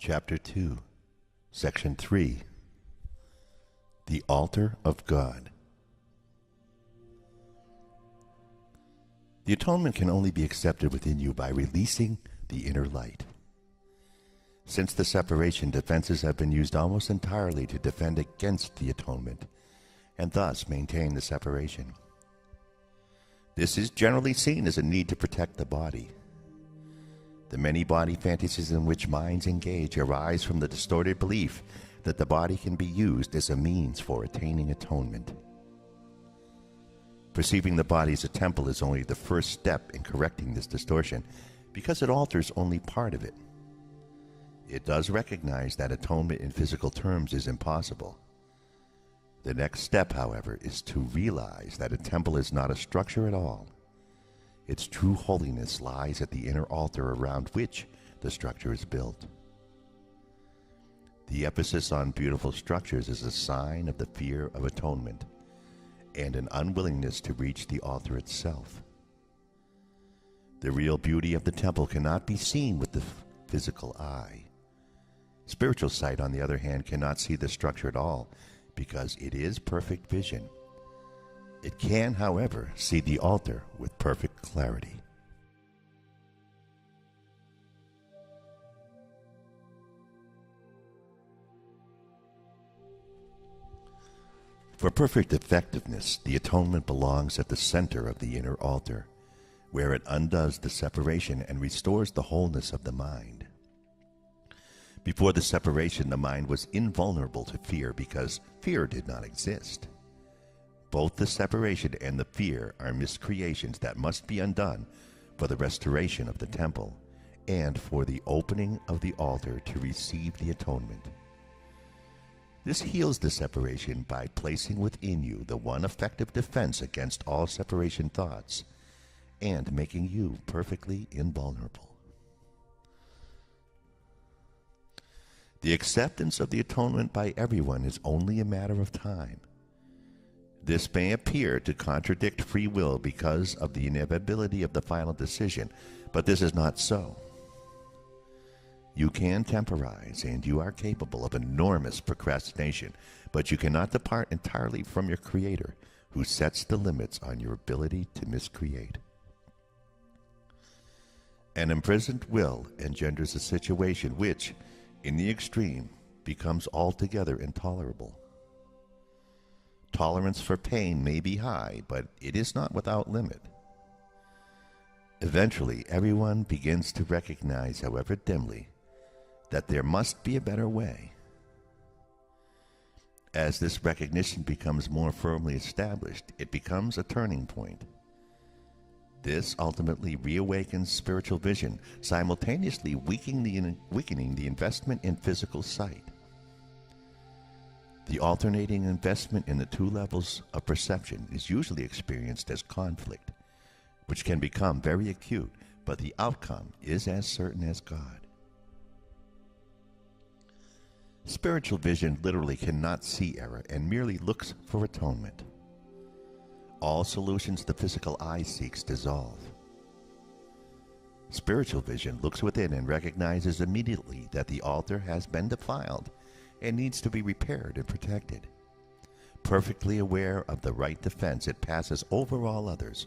Chapter 2, Section 3, The Altar of God. The atonement can only be accepted within you by releasing the inner light. Since the separation, defenses have been used almost entirely to defend against the atonement, and thus maintain the separation. This is generally seen as a need to protect the body. The many body fantasies in which minds engage arise from the distorted belief that the body can be used as a means for attaining atonement. Perceiving the body as a temple is only the first step in correcting this distortion, because it alters only part of it. It does recognize that atonement in physical terms is impossible. The next step, however, is to realize that a temple is not a structure at all. Its true holiness lies at the inner altar around which the structure is built. The emphasis on beautiful structures is a sign of the fear of atonement and an unwillingness to reach the altar itself. The real beauty of the temple cannot be seen with the physical eye. Spiritual sight, on the other hand, cannot see the structure at all because it is perfect vision. It can, however, see the altar with perfect clarity. For perfect effectiveness, the atonement belongs at the center of the inner altar, where it undoes the separation and restores the wholeness of the mind. Before the separation, the mind was invulnerable to fear because fear did not exist. Both the separation and the fear are miscreations that must be undone for the restoration of the temple and for the opening of the altar to receive the atonement. This heals the separation by placing within you the one effective defense against all separation thoughts and making you perfectly invulnerable. The acceptance of the atonement by everyone is only a matter of time. This may appear to contradict free will because of the inevitability of the final decision, but this is not so. You can temporize, and you are capable of enormous procrastination, but you cannot depart entirely from your Creator, who sets the limits on your ability to miscreate. An imprisoned will engenders a situation which, in the extreme, becomes altogether intolerable. Tolerance for pain may be high, but it is not without limit. Eventually, everyone begins to recognize, however dimly, that there must be a better way. As this recognition becomes more firmly established, it becomes a turning point. This ultimately reawakens spiritual vision, simultaneously weakening the investment in physical sight. The alternating investment in the two levels of perception is usually experienced as conflict, which can become very acute, but the outcome is as certain as God. Spiritual vision literally cannot see error and merely looks for atonement. All solutions the physical eye seeks dissolve. Spiritual vision looks within and recognizes immediately that the altar has been defiled and needs to be repaired and protected. Perfectly aware of the right defense, it passes over all others,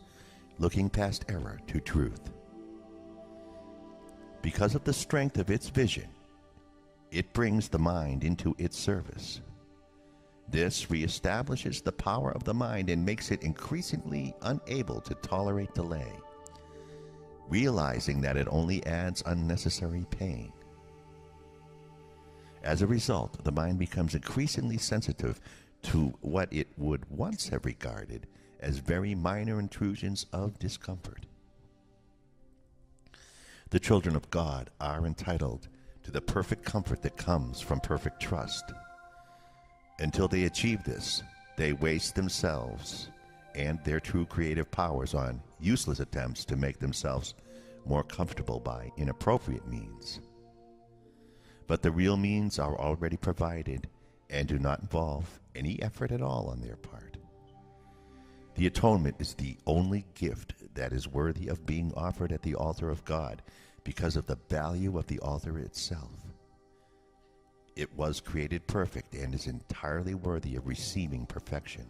looking past error to truth. Because of the strength of its vision, it brings the mind into its service. This reestablishes the power of the mind and makes it increasingly unable to tolerate delay, realizing that it only adds unnecessary pain. As a result, the mind becomes increasingly sensitive to what it would once have regarded as very minor intrusions of discomfort. The children of God are entitled to the perfect comfort that comes from perfect trust. Until they achieve this, they waste themselves and their true creative powers on useless attempts to make themselves more comfortable by inappropriate means. But the real means are already provided and do not involve any effort at all on their part. The atonement is the only gift that is worthy of being offered at the altar of God because of the value of the altar itself. It was created perfect and is entirely worthy of receiving perfection.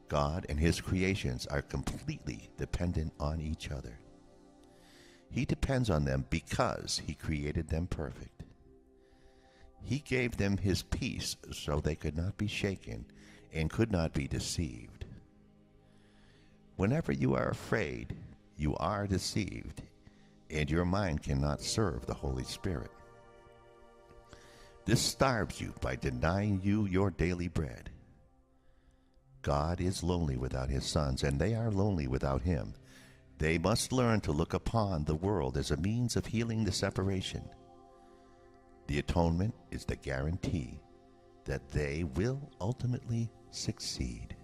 God and his creations are completely dependent on each other. He depends on them because he created them perfect. He gave them his peace so they could not be shaken and could not be deceived. Whenever you are afraid, you are deceived, and your mind cannot serve the Holy Spirit. This starves you by denying you your daily bread. God is lonely without his sons, and they are lonely without him. They must learn to look upon the world as a means of healing the separation. The atonement is the guarantee that they will ultimately succeed.